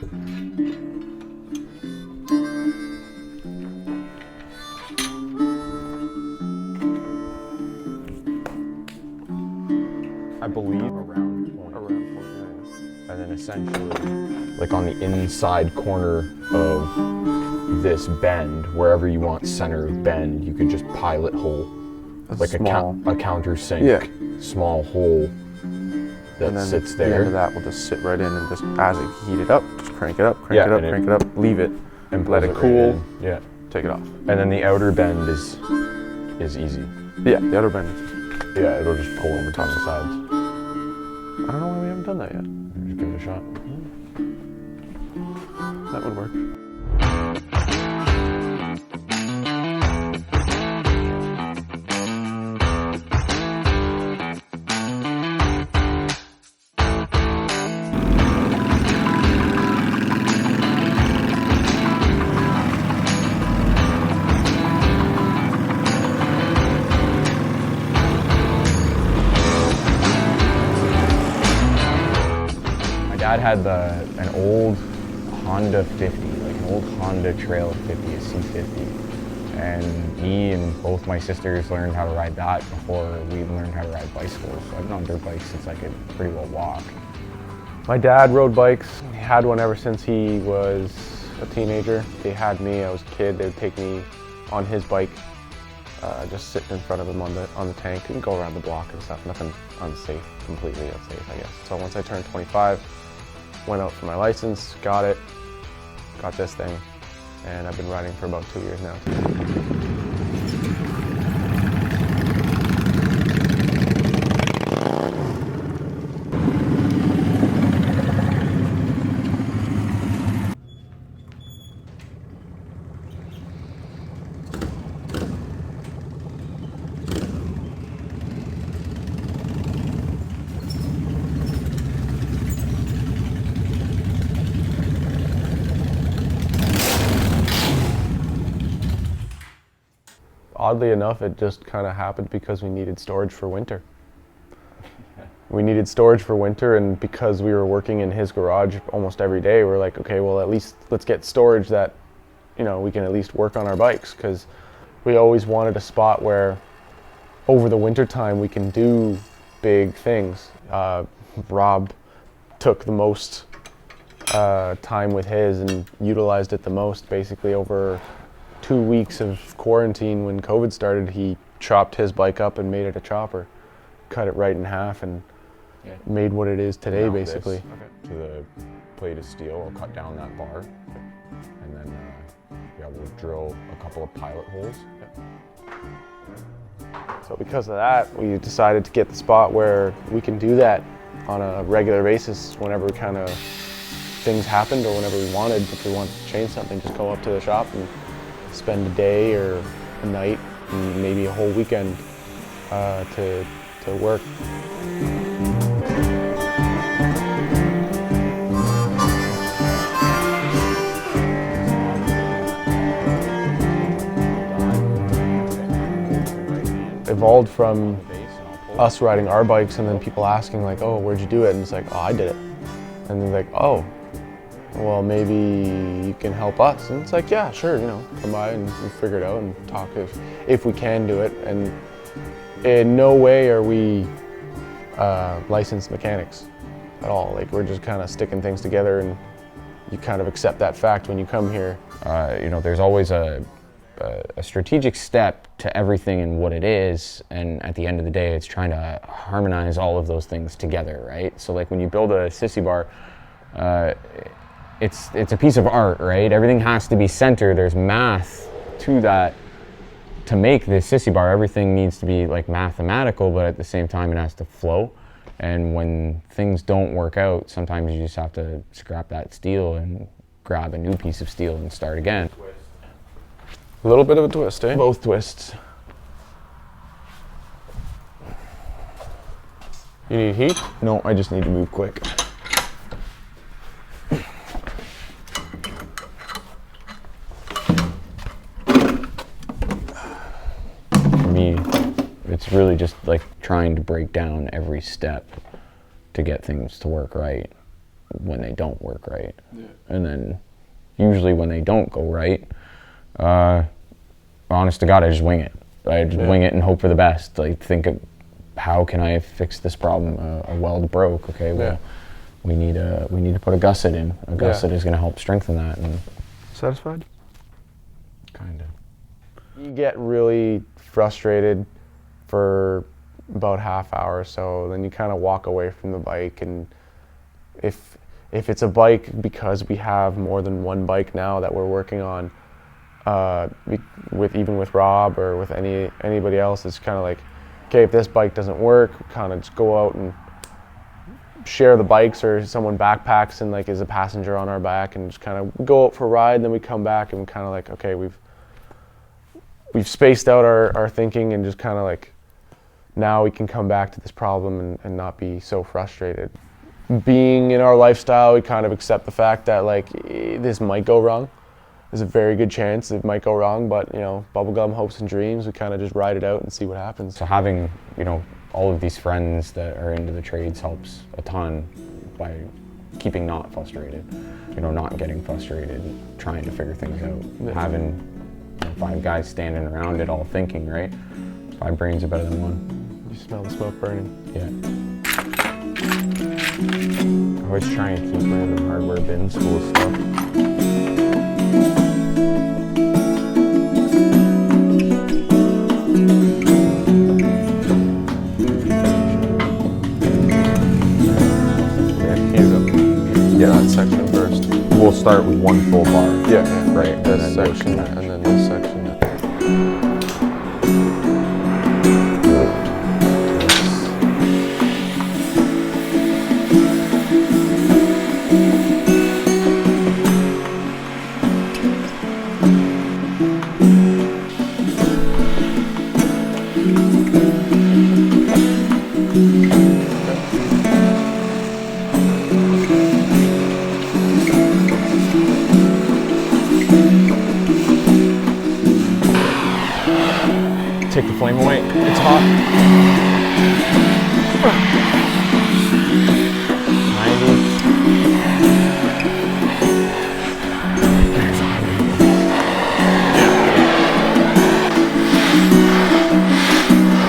I believe around point. And then essentially, like on the inside corner of this bend, wherever you want center of bend, you could just pilot hole. That's like small. a countersink, small hole that and then sits there. The end of that will just sit right in, and just as it heat it up, just crank it up, crank it up, leave it, and let it cool. Right, yeah. Take it off. And then the outer bend is easy. Yeah, the outer bend is easy. Yeah, it'll just pull over top the sides. I don't know why we haven't done that yet. Just give it a shot. That would work. Dad had an old Honda 50, like an old Honda Trail 50, a C50. And me and both my sisters learned how to ride that before we learned how to ride bicycles. So I've been on dirt bikes since I could pretty well walk. My dad rode bikes. He had one ever since he was a teenager. They had me, I was a kid. They would take me on his bike, just sitting in front of him on the tank and go around the block and stuff. Nothing unsafe, completely unsafe, I guess. So once I turned 25, went out for my license, got it, got this thing, and I've been riding for about 2 years now. Oddly enough, it just kind of happened because we needed storage for winter. We needed storage for winter, and because we were working in his garage almost every day, we're like, okay, well, at least let's get storage that, you know, we can at least work on our bikes, because we always wanted a spot where over the winter time we can do big things. Rob took the most time with his and utilized it the most, basically over 2 weeks of quarantine. When COVID started, he chopped his bike up and made it a chopper, cut it right in half, and made what it is today, basically. To the plate of steel, I'll cut down that bar, and then we'll drill a couple of pilot holes. So because of that, we decided to get the spot where we can do that on a regular basis whenever kind of things happened or whenever we wanted. If we wanted to change something, just go up to the shop and spend a day or a night and maybe a whole weekend to work. Evolved from us riding our bikes and then people asking like, oh, where'd you do it? And it's like, oh, I did it. And they're like, oh, well, maybe you can help us. And it's like, yeah, sure, you know, come by and we'll figure it out and talk if we can do it. And in no way are we licensed mechanics at all. Like, we're just kind of sticking things together, and you kind of accept that fact when you come here. You know, there's always a strategic step to everything and what it is, and at the end of the day, it's trying to harmonize all of those things together, right? So like when you build a sissy bar, it's a piece of art, right? Everything has to be centered. There's math to that. To make this sissy bar, everything needs to be like mathematical, but at the same time, it has to flow. And when things don't work out, sometimes you just have to scrap that steel and grab a new piece of steel and start again. A little bit of a twist, eh? Both twists. You need heat? No, I just need to move quick. For me, it's really just like trying to break down every step to get things to work right. when they don't work right. Yeah. And then usually when they don't go right, honest to God, I just wing it. I just wing it and hope for the best. Like, think of how can I fix this problem? A weld broke. Okay, well, we need to put a gusset in. A gusset is going to help strengthen that. And satisfied? Kind of. You get really frustrated for about half hour or so, then you kind of walk away from the bike, and if it's a bike, because we have more than one bike now that we're working on, with Rob or with anybody else, it's kind of like, okay, if this bike doesn't work, we kind of just go out and share the bikes, or someone backpacks and like is a passenger on our back, and just kind of go out for a ride, and then we come back and kind of like, okay, we've spaced out our thinking, and just kind of like, now we can come back to this problem and not be so frustrated. Being in our lifestyle, we kind of accept the fact that like this might go wrong. There's a very good chance it might go wrong, but you know, bubblegum hopes and dreams, we kind of just ride it out and see what happens. So having, you know, all of these friends that are into the trades helps a ton by keeping not frustrated, you know, not getting frustrated, trying to figure things out. Yeah. Having, you know, 5 guys standing around it all thinking, right? 5 brains are better than 1. You smell the smoke burning. Yeah. I always try and keep random hardware bins full of stuff. Yeah, that section first. We'll start with 1 full bar. Yeah, right. This section, and then this section. Take the flame away. It's hot. 90.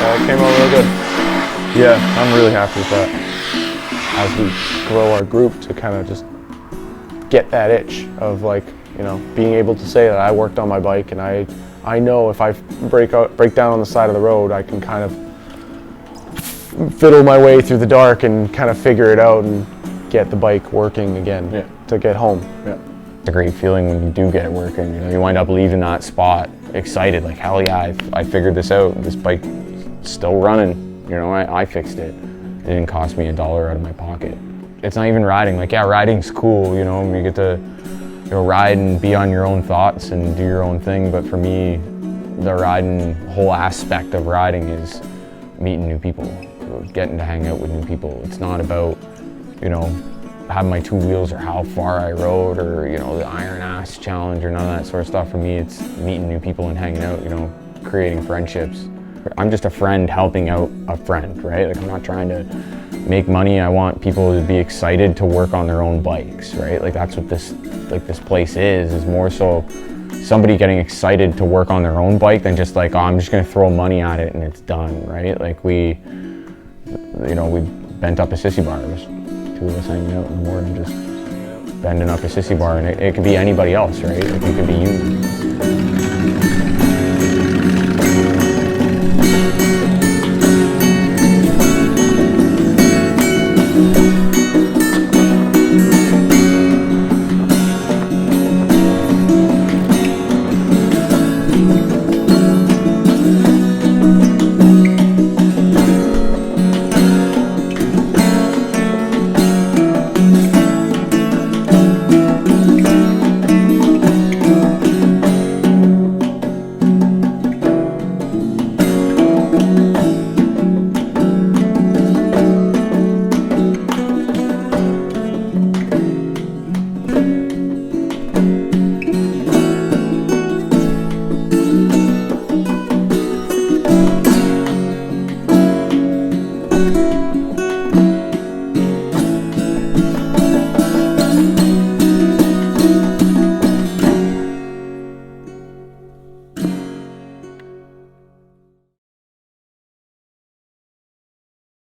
It came out real good. Yeah, I'm really happy with that. As we grow our group, to kind of just get that itch of like, you know, being able to say that I worked on my bike, and I know if I break down on the side of the road, I can kind of fiddle my way through the dark and kind of figure it out and get the bike working again to get home. Yeah. It's a great feeling when you do get it working. You know, you wind up leaving that spot excited, like, hell yeah, I figured this out. This bike's still running. You know, I fixed it. It didn't cost me $1 out of my pocket. It's not even riding. Like, yeah, riding's cool, you know, you get to, you know, ride and be on your own thoughts and do your own thing. But for me, the riding, whole aspect of riding is meeting new people, getting to hang out with new people. It's not about, you know, having my 2 wheels or how far I rode or, you know, the Iron Ass Challenge or none of that sort of stuff. For me, it's meeting new people and hanging out, you know, creating friendships. I'm just a friend helping out a friend, right? Like, I'm not trying to make money. I want people to be excited to work on their own bikes, right? Like, that's what this place is more so somebody getting excited to work on their own bike than just like, oh, I'm just gonna throw money at it and it's done, right? Like, we bent up a sissy bar. There's 2 of us hanging out in the morning just bending up a sissy bar, and it could be anybody else, right? Like, it could be you.